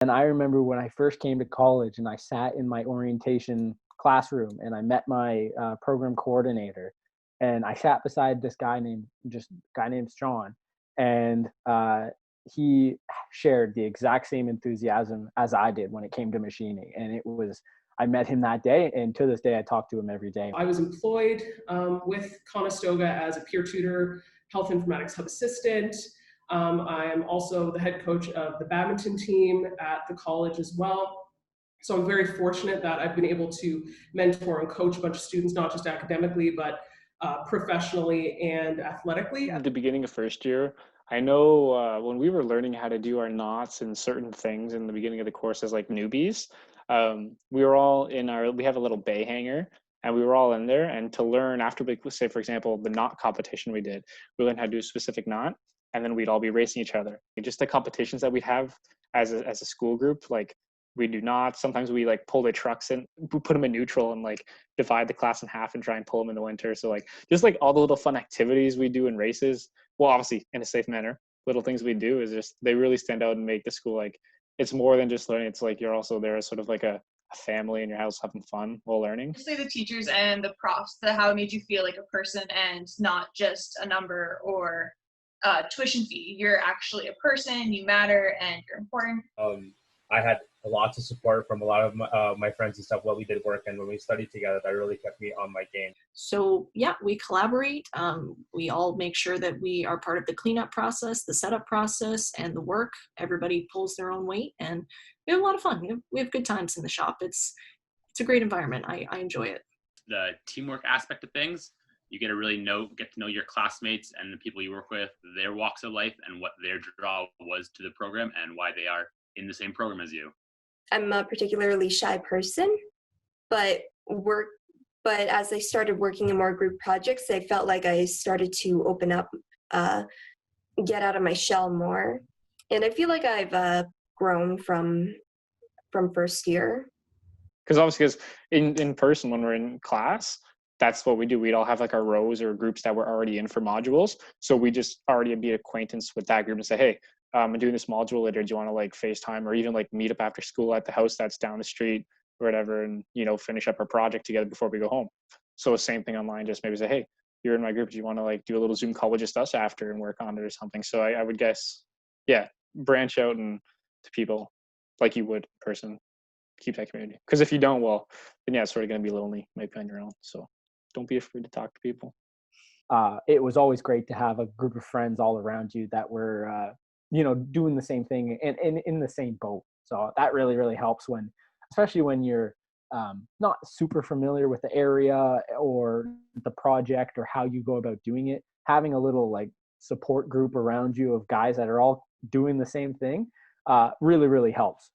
And I remember when I first came to college and I sat in my orientation classroom and I met my program coordinator, and I sat beside this guy named Sean, and he shared the exact same enthusiasm as I did when it came to machining, and I met him that day, and to this day I talk to him every day. I was employed with Conestoga as a peer tutor, health informatics hub assistant. I am also the head coach of the badminton team at the college as well. So I'm very fortunate that I've been able to mentor and coach a bunch of students, not just academically, but professionally and athletically. At the beginning of first year, I know when we were learning how to do our knots and certain things in the beginning of the course as like newbies, we were all we have a little bay hanger, and we were all in there. And to learn after, like, say, for example, the knot competition we learned how to do a specific knot, and then we'd all be racing each other. And just the competitions that we'd have as a school group, like we do knots. Sometimes we like pull the trucks and we put them in neutral and like divide the class in half and try and pull them in the winter. So like just like all the little fun activities we do in races, well, obviously in a safe manner, little things we do is just, they really stand out and make the school like, it's more than just learning. It's like you're also there as sort of like a family in your house having fun while learning. Say the teachers and the profs, how it made you feel like a person and not just a number or tuition fee. You're actually a person, you matter, and you're important. I had lots of support from a lot of my friends and stuff while we did work, and when we studied together, that really kept me on my game. So yeah, we collaborate. We all make sure that we are part of the cleanup process, the setup process, and the work. Everybody pulls their own weight, and we have a lot of fun. We have good times in the shop. It's a great environment. I enjoy it. The teamwork aspect of things, you get to know your classmates and the people you work with, their walks of life, and what their draw was to the program and why they are in the same program as you. I'm a particularly shy person, but as I started working in more group projects, I felt like I started to open up, get out of my shell more. And I feel like I've grown from first year. Because obviously, in person, when we're in class, that's what we do. We'd all have like our rows or groups that were already in for modules. So we just already be acquaintance with that group and say, hey, I'm doing this module later. Do you want to like FaceTime or even like meet up after school at the house that's down the street or whatever, and finish up our project together before we go home? So same thing online, just maybe say, hey, you're in my group. Do you want to like do a little Zoom call with just us after and work on it or something? So I would guess, yeah, branch out and to people like you would in person. Keep that community. Because if you don't, well, then yeah, it's sort of going to be lonely, maybe on your own. So don't be afraid to talk to people. It was always great to have a group of friends all around you that were, doing the same thing and in the same boat. So that really, really helps especially when you're not super familiar with the area or the project or how you go about doing it. Having a little like support group around you of guys that are all doing the same thing really, really helps.